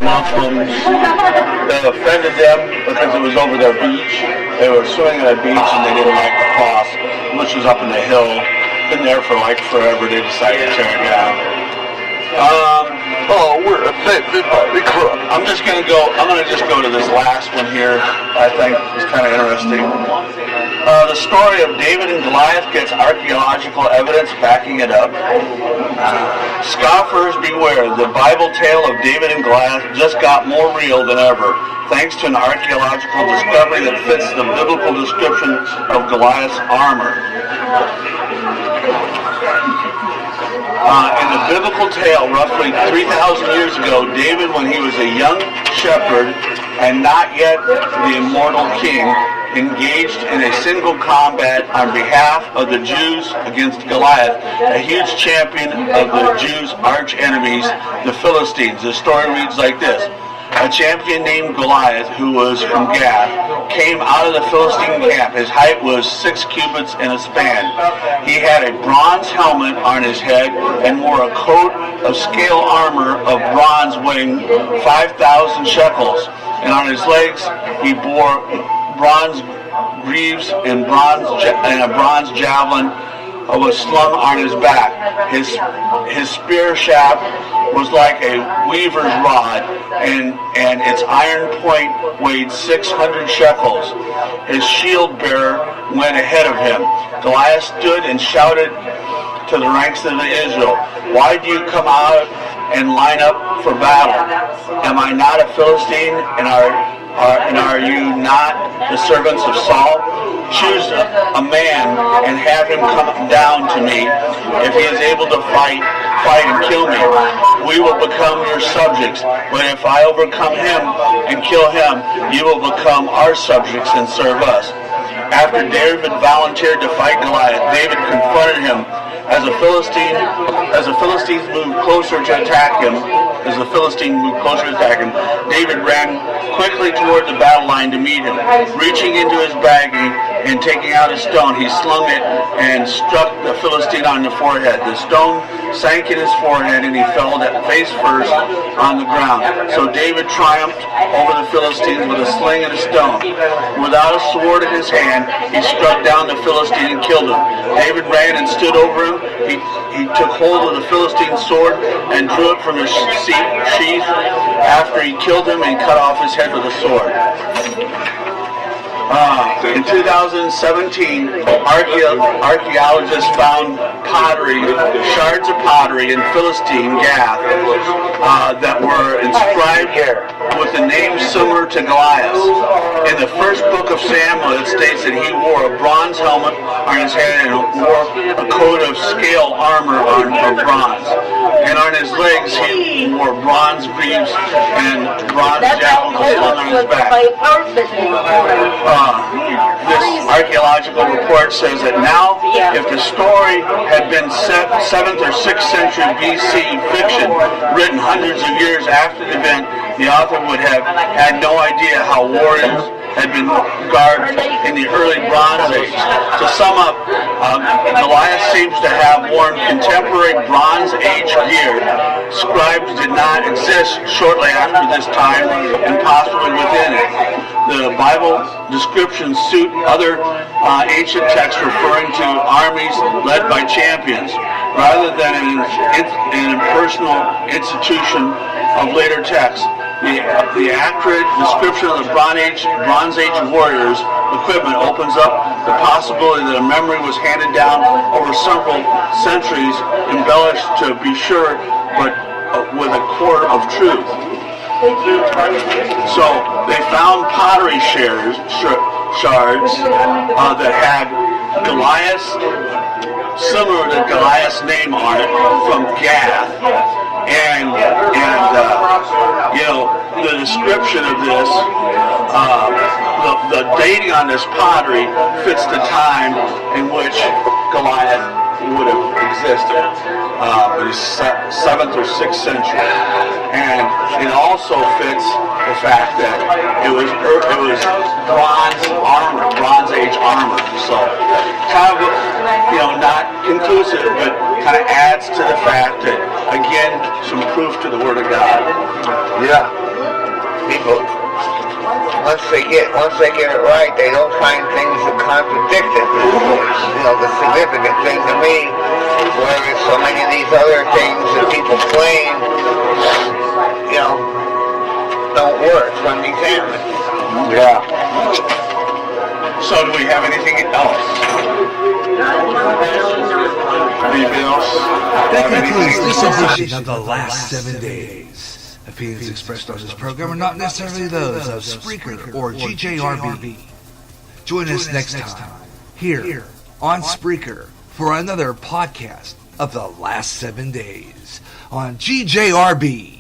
That offended them because it was over their beach. They were swimming at a beach and they didn't like the cross, which was up in the hill. Been there for like forever. They decided to tear it down. We're offended by the cross. I'm just gonna just go to this last one here. I think is kind of interesting. The story of David and Goliath gets archaeological evidence backing it up. Scoffers beware. The Bible tale of David and Goliath just got more real than ever, thanks to an archaeological discovery that fits the biblical description of Goliath's armor. In the biblical tale, roughly 3,000 years ago, David, when he was a young shepherd and not yet the immortal king, engaged in a single combat on behalf of the Jews against Goliath, a huge champion of the Jews' arch enemies, the Philistines. The story reads like this. A champion named Goliath, who was from Gath, came out of the Philistine camp. His height was 6 cubits and a span. He had a bronze helmet on his head and wore a coat of scale armor of bronze weighing 5,000 shekels. And on his legs he bore bronze greaves and a bronze javelin was slung on his back. His spear shaft was like a weaver's rod, and its iron point weighed 600 shekels. His shield bearer went ahead of him. Goliath stood and shouted to the ranks of Israel, "Why do you come out and line up for battle? Am I not a Philistine, and are you not the servants of Saul? Choose a man and have him come down to me. If he is able to fight and kill me, we will become your subjects. But if I overcome him and kill him, you will become our subjects and serve us." After David volunteered to fight Goliath, David confronted him. As the Philistines moved closer to attack him, David ran quickly toward the battle line to meet him. Reaching into his bag and taking out a stone, he slung it and struck the Philistine on the forehead. The stone sank in his forehead and he fell face first on the ground. So David triumphed over the Philistines with a sling and a stone. Without a sword in his hand, he struck down the Philistine and killed him. David ran and stood over him. He took hold of the Philistine's sword and drew it from his sheath after he killed him and cut off his head with a sword. In 2017, archaeologists found shards of pottery in Philistine Gath that were inscribed with a name similar to Goliath's. In the first book of Samuel, it states that he wore a bronze helmet on his head and wore a coat of scale armor of bronze. And on his legs, he wore bronze greaves and bronze javelins slung on his back. This archaeological report says that now, if the story had been 7th or 6th century BC fiction, written hundreds of years after the event, the author would have had no idea how warriors had been garbed in the early Bronze Age. To sum up, Goliath seems to have worn contemporary Bronze Age gear. Scribes did not exist shortly after this time and possibly within it. The Bible descriptions suit other ancient texts referring to armies led by champions, rather than an impersonal institution of later texts. The accurate description of the Bronze Age warriors' equipment opens up the possibility that a memory was handed down over several centuries, embellished to be sure, but with a core of truth. So they found pottery shards that had Goliath's, similar to Goliath's name on it, from Gath, and the description of this, the dating on this pottery fits the time in which Goliath would have existed. It is 7th or 6th century, and it also fits the fact that it was Bronze Age armor. So kind of not conclusive, but kind of adds to the fact that, again, some proof to the Word of God. Yeah. people, once they get it right, they don't find things that contradict it. You know, the significant thing to me, whereas so many of these other things that people claim, you know, don't work when examined. Yeah. So do we have anything else? Anybody else? That concludes this edition of The Last 7 Days. Opinions expressed on this program are not necessarily those of Spreaker or GJRB. Join us next time, here on Spreaker, for another podcast of The Last 7 Days on GJRB.